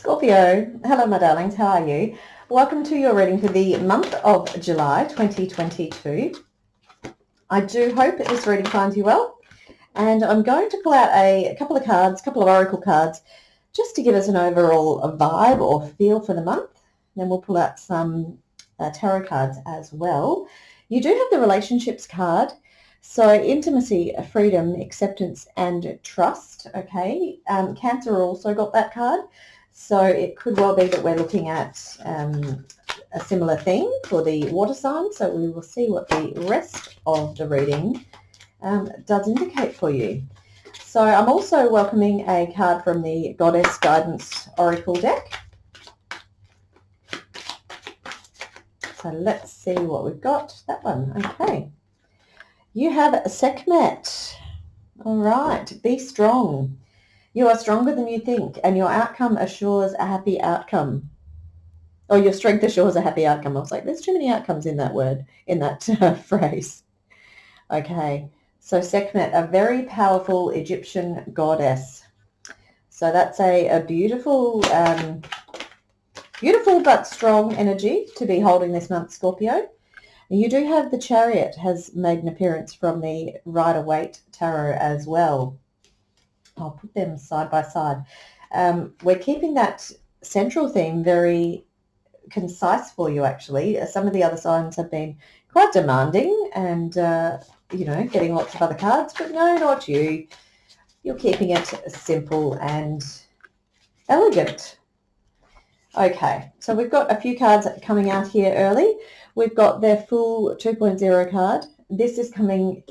Scorpio, hello my darlings, how are you? Welcome to your reading for the month of July 2022. I do hope that this reading finds you well, and I'm going to pull out a couple of cards, a couple of oracle cards, just to give us an overall vibe or feel for the month. Then we'll pull out some tarot cards as well. You do have the relationships card, so intimacy, freedom, acceptance and trust, okay? Cancer also got that card. So it could well be that we're looking at a similar theme for the water sign. So we will see what the rest of the reading does indicate for you. So I'm also welcoming a card from the Goddess Guidance Oracle deck. So let's see what we've got. That one, okay. You have Sekhmet. All right, be strong. You are stronger than you think, and your outcome assures a happy outcome. Or your strength assures a happy outcome. I was like, there's too many outcomes in that word, in that phrase. Okay, so Sekhmet, a very powerful Egyptian goddess. So that's a beautiful, beautiful but strong energy to be holding this month, Scorpio. You do have the Chariot has made an appearance from the Rider-Waite Tarot as well. I'll put them side by side. We're keeping that central theme very concise for you, actually. Some of the other signs have been quite demanding and, getting lots of other cards, but no, not you. You're keeping it simple and elegant. Okay, so we've got a few cards coming out here early. We've got their full 2.0 card. This is coming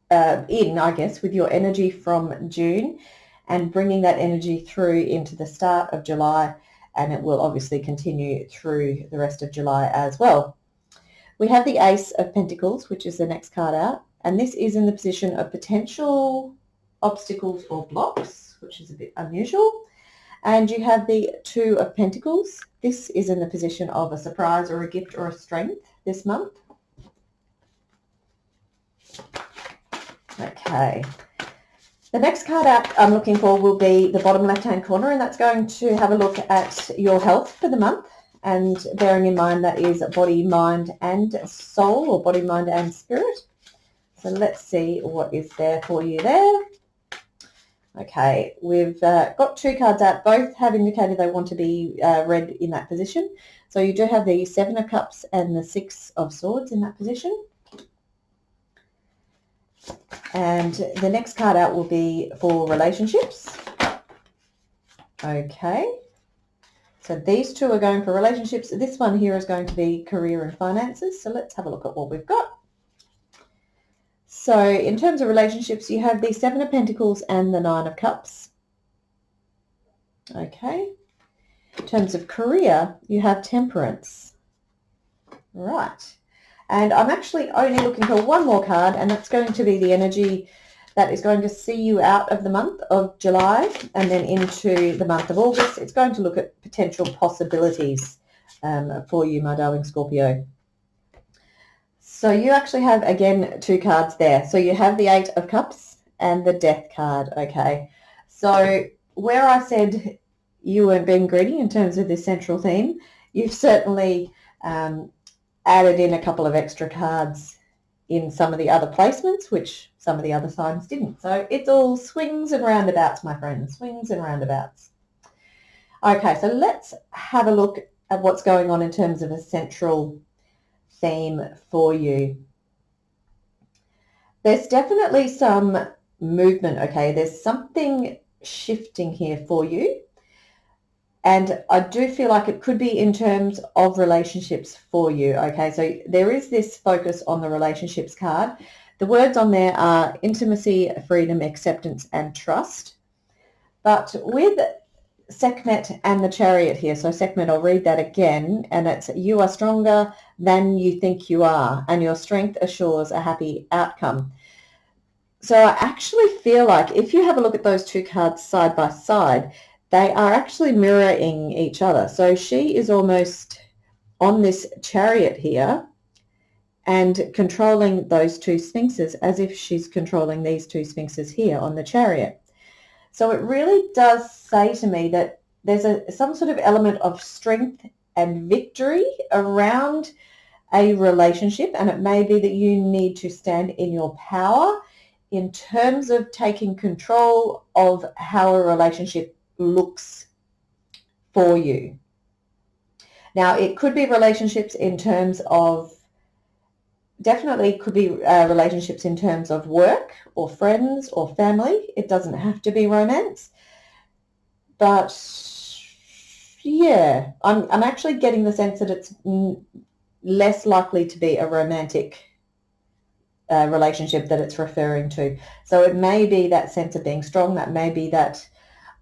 in, I guess, with your energy from June and bringing that energy through into the start of July, and it will obviously continue through the rest of July as well. We have the Ace of Pentacles, which is the next card out, and this is in the position of potential obstacles or blocks, which is a bit unusual. And you have the Two of Pentacles. This is in the position of a surprise or a gift or a strength this month. Okay, the next card out I'm looking for will be the bottom left-hand corner, and that's going to have a look at your health for the month, and bearing in mind that is body, mind and soul, or body, mind and spirit. So let's see what is there for you there. Okay, we've got two cards out. Both have indicated they want to be read in that position. So you do have the Seven of Cups and the Six of Swords in that position. And the next card out will be for relationships. Okay, so these two are going for relationships. This one here is going to be career and finances. So let's have a look at what we've got. So in terms of relationships, you have the Seven of Pentacles and the Nine of Cups. Okay. In terms of career, you have Temperance. Right. And I'm actually only looking for one more card, and that's going to be the energy that is going to see you out of the month of July and then into the month of August. It's going to look at potential possibilities for you, my darling Scorpio. So you actually have, again, two cards there. So you have the Eight of Cups and the Death card, okay? So where I said you weren't being greedy in terms of this central theme, you've certainly added in a couple of extra cards in some of the other placements, which some of the other signs didn't. So it's all swings and roundabouts, my friends, swings and roundabouts. Okay, so let's have a look at what's going on in terms of a central theme for you. There's definitely some movement, okay? There's something shifting here for you. And I do feel like it could be in terms of relationships for you, okay? So there is this focus on the relationships card. The words on there are intimacy, freedom, acceptance, and trust. But with Sekhmet and the Chariot here, so Sekhmet, I'll read that again, and it's you are stronger than you think you are, and your strength assures a happy outcome. So I actually feel like if you have a look at those two cards side by side, they are actually mirroring each other. So she is almost on this Chariot here and controlling those two sphinxes as if she's controlling these two sphinxes here on the Chariot. So it really does say to me that there's some sort of element of strength and victory around a relationship, and it may be that you need to stand in your power in terms of taking control of how a relationship looks for you. Now, it could be relationships in terms of, definitely could be relationships in terms of work or friends or family. It doesn't have to be romance. But yeah, I'm actually getting the sense that it's less likely to be a romantic relationship that it's referring to. So it may be that sense of being strong, that may be that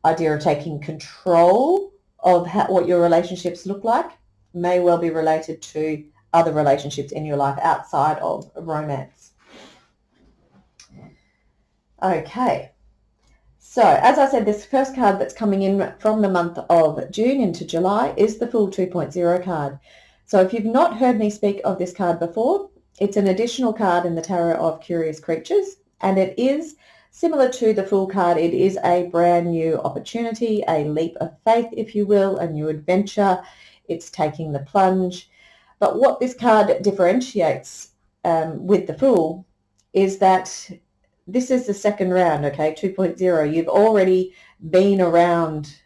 idea of taking control of what your relationships look like, may well be related to other relationships in your life outside of romance. Okay. So, as I said, this first card that's coming in from the month of June into July is the Fool 2.0 card. So if you've not heard me speak of this card before, it's an additional card in the Tarot of Curious Creatures, and it is similar to the Fool card. It is a brand new opportunity, a leap of faith, if you will, a new adventure. It's taking the plunge. But what this card differentiates with the Fool is that this is the second round, okay, 2.0. You've already been around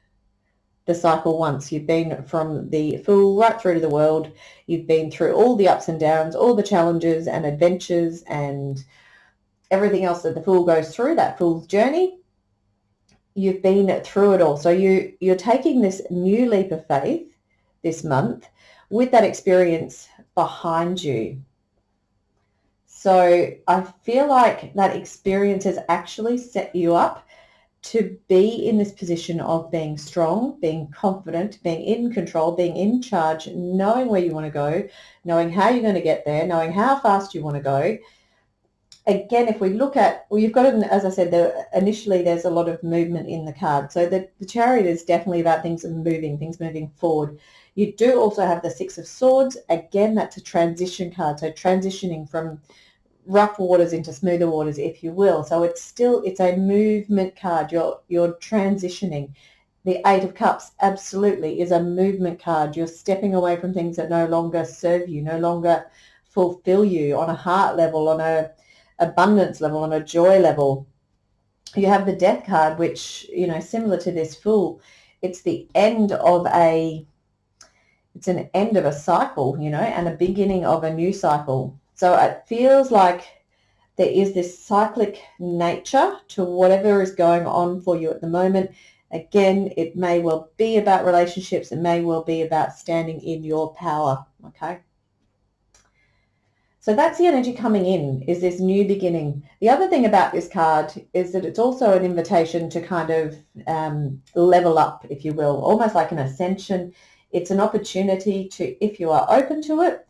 the cycle once. You've been from the Fool right through to the World. You've been through all the ups and downs, all the challenges and adventures and everything else that the Fool goes through, that Fool's journey. You've been through it all. So you're taking this new leap of faith this month with that experience behind you. So I feel like that experience has actually set you up to be in this position of being strong, being confident, being in control, being in charge, knowing where you want to go, knowing how you're going to get there, knowing how fast you want to go. Again, if we look at, well, you've got, as I said, initially there's a lot of movement in the card. So the Chariot is definitely about things moving forward. You do also have the Six of Swords. Again, that's a transition card. So transitioning from rough waters into smoother waters, if you will. So it's a movement card. You're transitioning. The Eight of Cups absolutely is a movement card. You're stepping away from things that no longer serve you, no longer fulfill you on a heart level, on a abundance level, on a joy level. You have the Death card, which, similar to this Fool, it's the end of it's an end of a cycle, and a beginning of a new cycle. So it feels like there is this cyclic nature to whatever is going on for you at the moment. Again, it may well be about relationships. It may well be about standing in your power, okay? So that's the energy coming in, is this new beginning. The other thing about this card is that it's also an invitation to kind of level up, if you will, almost like an ascension. It's an opportunity to, if you are open to it,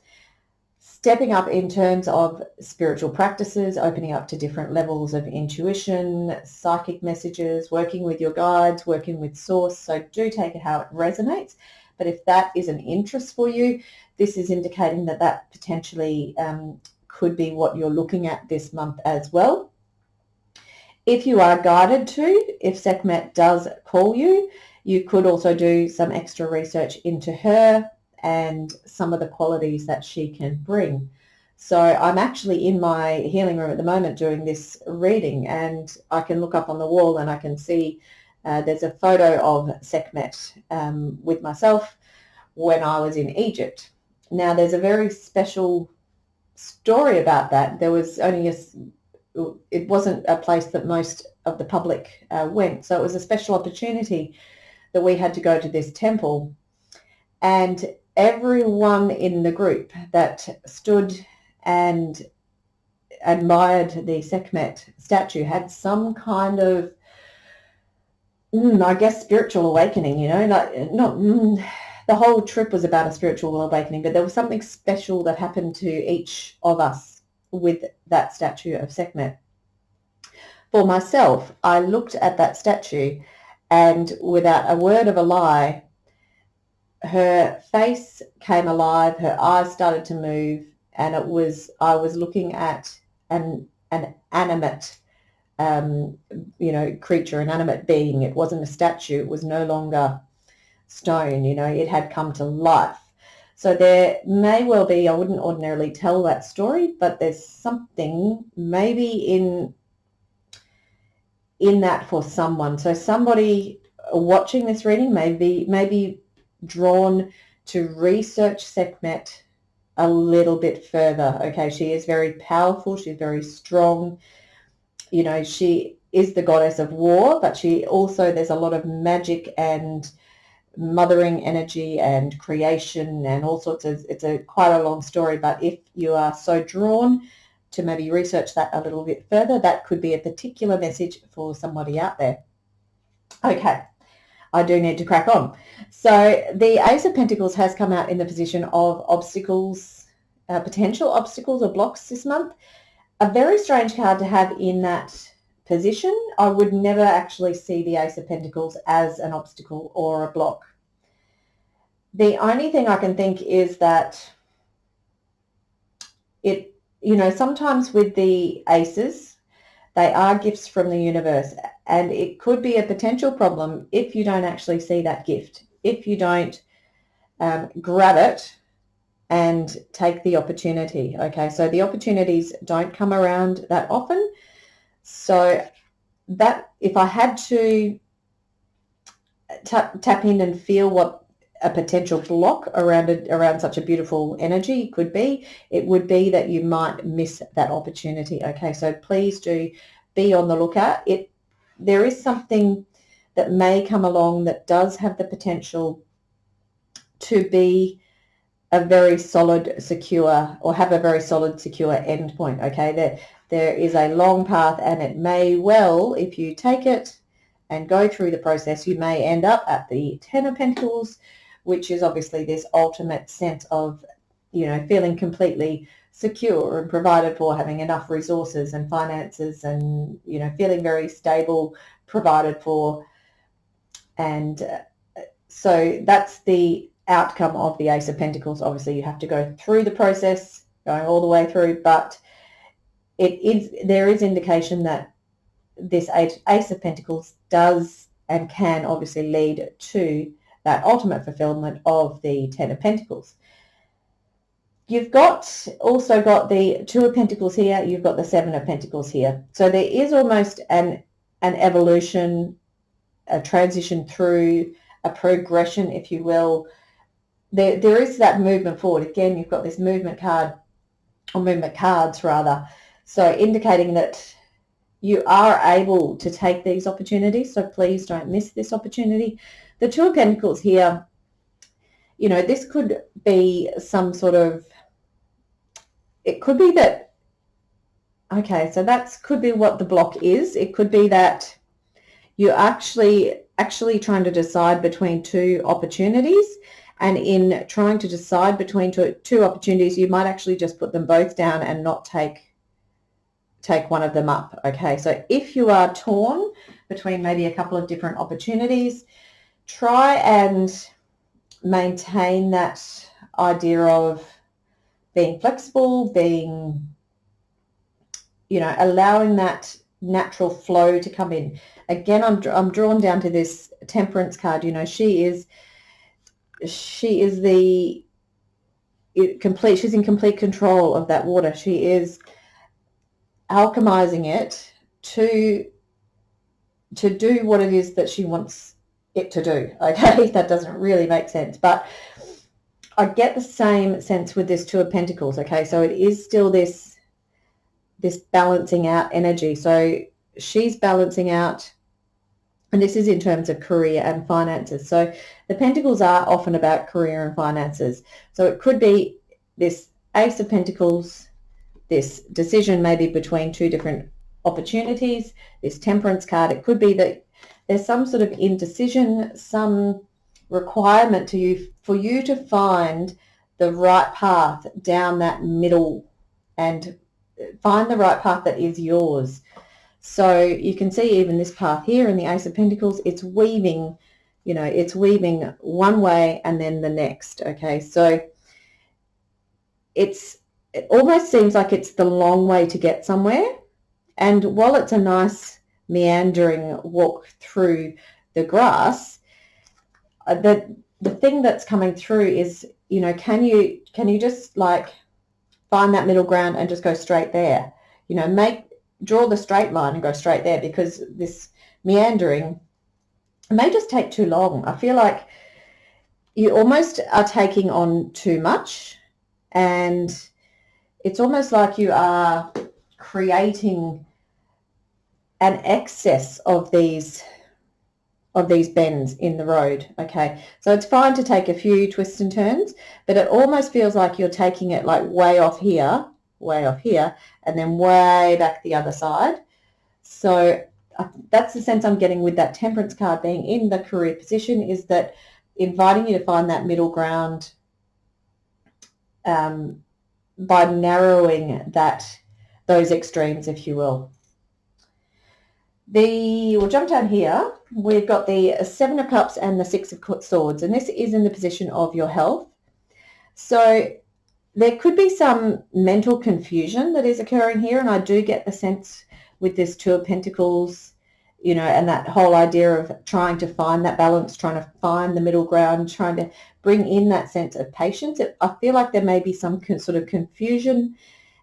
stepping up in terms of spiritual practices, opening up to different levels of intuition, psychic messages, working with your guides, working with source. So do take it how it resonates. But if that is an interest for you, this is indicating that potentially could be what you're looking at this month as well. If you are guided to, if Sekhmet does call you, you could also do some extra research into her and some of the qualities that she can bring. So I'm actually in my healing room at the moment doing this reading, and I can look up on the wall and I can see there's a photo of Sekhmet with myself when I was in Egypt. Now there's a very special story about that. There was only it wasn't a place that most of the public went, so it was a special opportunity that we had to go to this temple, and everyone in the group that stood and admired the Sekhmet statue had some kind of, I guess, spiritual awakening, the whole trip was about a spiritual awakening, but there was something special that happened to each of us with that statue of Sekhmet. For myself, I looked at that statue, and without a word of a lie, her face came alive, her eyes started to move, and I was looking at an animate you know, creature, inanimate being. It wasn't a statue. It was no longer stone, you know, it had come to life. So there may well be, I wouldn't ordinarily tell that story, but there's something maybe in that for someone. So somebody watching this reading may be drawn to research Sekhmet a little bit further. Okay, she is very powerful, she's very strong. You know, she is the goddess of war, but she also, there's a lot of magic and mothering energy and creation and all sorts of, it's a quite a long story, but if you are so drawn to maybe research that a little bit further, that could be a particular message for somebody out there. Okay, I do need to crack on. So the Ace of Pentacles has come out in the position of obstacles, potential obstacles or blocks this month. A very strange card to have in that position. I would never actually see the Ace of Pentacles as an obstacle or a block. The only thing I can think is that it, you know, sometimes with the aces, they are gifts from the universe, and it could be a potential problem if you don't actually see that gift, if you don't grab it and take the opportunity. Okay, so the opportunities don't come around that often. So that, if I had to tap in and feel what a potential block around such a beautiful energy could be, it would be that you might miss that opportunity. Okay, so please do be on the lookout. There is something that may come along that does have the potential to be a very solid, secure, or have a very solid, secure endpoint. Okay, there is a long path, and it may well, if you take it and go through the process, you may end up at the Ten of Pentacles, which is obviously this ultimate sense of, you know, feeling completely secure and provided for, having enough resources and finances, and, you know, feeling very stable, provided for. And so that's the outcome of the Ace of Pentacles. Obviously, you have to go through the process, going all the way through, but there is indication that this Ace of Pentacles does and can obviously lead to that ultimate fulfillment of the Ten of Pentacles. You've also got the Two of Pentacles here, you've got the Seven of Pentacles here. So there is almost an evolution, a transition through, a progression, if you will. There is that movement forward. Again, you've got this movement card, or movement cards rather, so indicating that you are able to take these opportunities, so please don't miss this opportunity. The Two of Pentacles here, you know, this could be some sort of, it could be that, okay, so that could be what the block is. It could be that you're actually trying to decide between two opportunities, and in trying to decide between two opportunities, you might actually just put them both down and not take one of them up. Okay, so if you are torn between maybe a couple of different opportunities, try and maintain that idea of being flexible, being, you know, allowing that natural flow to come in. Again, I'm drawn down to this Temperance card. You know, she's in complete control of that water. She is alchemizing it to do what it is that she wants it to do. Okay, that doesn't really make sense, but I get the same sense with this Two of Pentacles. Okay, so it is still this balancing out energy. So she's balancing out, and this is in terms of career and finances. So the Pentacles are often about career and finances. So it could be this Ace of Pentacles, this decision maybe between two different opportunities, this Temperance card. It could be that there's some sort of indecision, some requirement for you to find the right path down that middle and find the right path that is yours. So you can see even this path here in the Ace of Pentacles, it's weaving, you know, it's weaving one way and then the next. Okay, so it almost seems like it's the long way to get somewhere, And while it's a nice meandering walk through the grass, the thing that's coming through is, you know, can you just like find that middle ground and just go straight there? You know, draw the straight line and go straight there, because this meandering may just take too long. I feel like you almost are taking on too much, and it's almost like you are creating an excess of these bends in the road. Okay, so it's fine to take a few twists and turns, but it almost feels like you're taking it like way off here, and then way back the other side. So that's the sense I'm getting with that Temperance card being in the career position, is that inviting you to find that middle ground by narrowing those extremes, if you will. We'll jump down here. We've got the Seven of Cups and the Six of Swords, and this is in the position of your health. So there could be some mental confusion that is occurring here, and I do get the sense with this Two of Pentacles, you know, and that whole idea of trying to find that balance, trying to find the middle ground, trying to bring in that sense of patience. I feel like there may be some sort of confusion,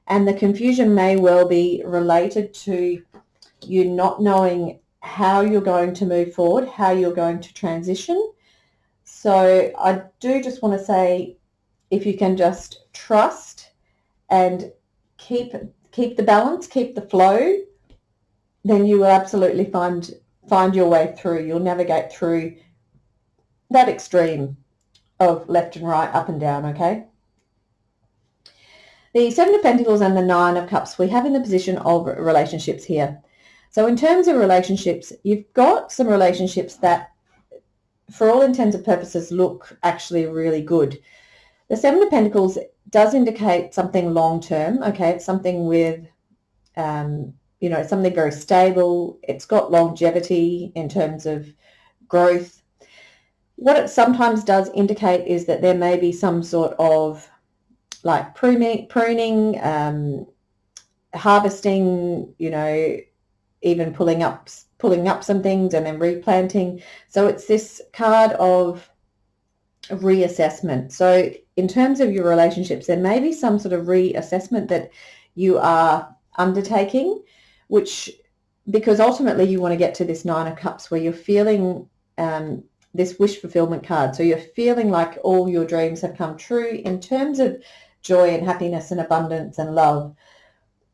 and the confusion may well be related to you not knowing how you're going to move forward, how you're going to transition. So I do just want to say, if you can just trust and keep the balance, keep the flow, then you will absolutely find your way through. You'll navigate through that extreme of left and right, up and down, okay? The Seven of Pentacles and the Nine of Cups we have in the position of relationships here. So in terms of relationships, you've got some relationships that, for all intents and purposes, look actually really good. The Seven of Pentacles does indicate something long-term, okay? It's something with, you know, something very stable. It's got longevity in terms of growth. What it sometimes does indicate is that there may be some sort of like pruning, harvesting, you know, even pulling up some things and then replanting. So it's this card of reassessment. So in terms of your relationships, there may be some sort of reassessment that you are undertaking, because ultimately you want to get to this Nine of Cups where you're feeling this wish fulfillment card. So you're feeling like all your dreams have come true in terms of joy and happiness and abundance and love.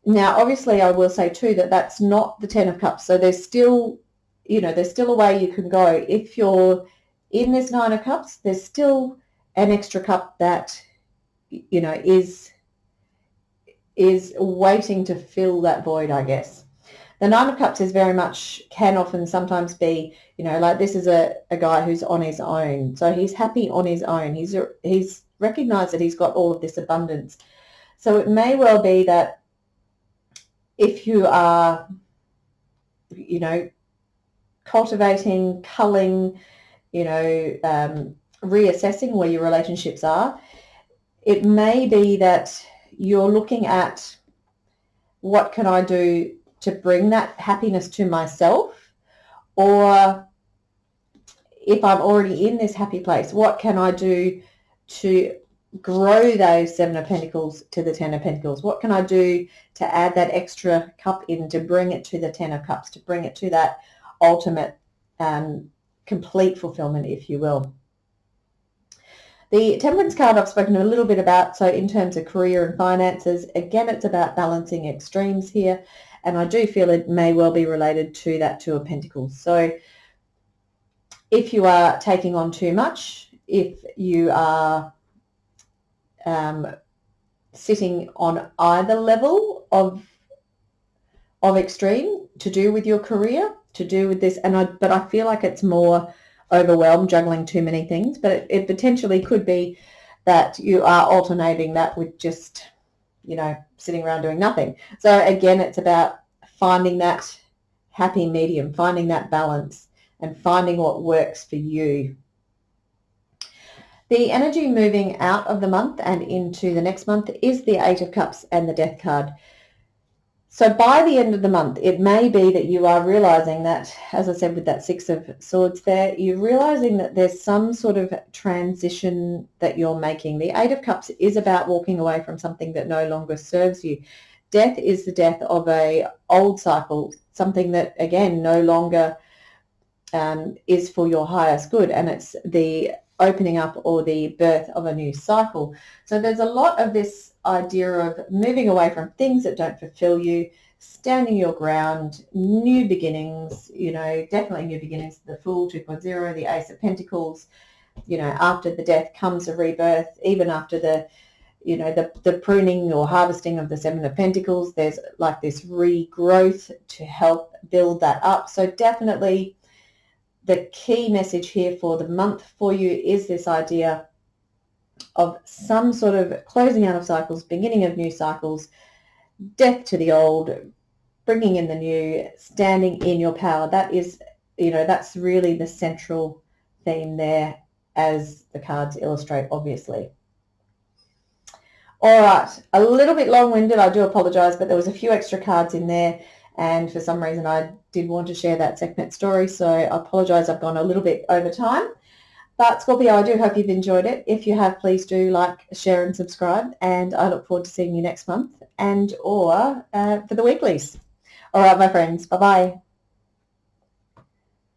Now, obviously, I will say too that that's not the Ten of Cups. So there's still, you know, there's still a way you can go. If you're in this Nine of Cups, there's still an extra cup that, you know, is waiting to fill that void, I guess. The Nine of Cups is very much, can often sometimes be, you know, like this is a guy who's on his own. So he's happy on his own. He's recognized that he's got all of this abundance. So it may well be that if you are, you know, cultivating, culling, you know, reassessing where your relationships are, it may be that you're looking at what can I do to bring that happiness to myself, or if I'm already in this happy place, what can I do to grow those Seven of Pentacles to the Ten of Pentacles? What can I do to add that extra cup in to bring it to the Ten of Cups, to bring it to that ultimate complete fulfillment, if you will? The Temperance card I've spoken a little bit about. So in terms of career and finances, again, it's about balancing extremes here. And I do feel it may well be related to that Two of Pentacles. So if you are taking on too much, if you are sitting on either level of extreme to do with your career, to do with this, but I feel like it's more overwhelmed, juggling too many things, but it potentially could be that you are alternating that with just, you know, sitting around doing nothing. So again, it's about finding that happy medium, finding that balance, and finding what works for you. The energy moving out of the month and into the next month is the Eight of Cups and the Death card. So by the end of the month, it may be that you are realizing that, as I said with that Six of Swords there, you're realizing that there's some sort of transition that you're making. The Eight of Cups is about walking away from something that no longer serves you. Death is the death of a old cycle, something that, again, no longer is for your highest good, and it's the opening up or the birth of a new cycle. So there's a lot of this idea of moving away from things that don't fulfill you, standing your ground, new beginnings, definitely new beginnings. The Fool 2.0, the Ace of Pentacles, after the death comes a rebirth. Even after the pruning or harvesting of the Seven of Pentacles, there's like this regrowth to help build that up. So definitely the key message here for the month for you is this idea of some sort of closing out of cycles, beginning of new cycles, death to the old, bringing in the new, standing in your power. That is, that's really the central theme there, as the cards illustrate, obviously. All right, a little bit long-winded, I do apologize, but there was a few extra cards in there, and for some reason I did want to share that Sekhmet story, so I apologize, I've gone a little bit over time. But Scorpio, I do hope you've enjoyed it. If you have, please do like, share and subscribe, and I look forward to seeing you next month and or for the weeklies. All right, my friends, bye-bye.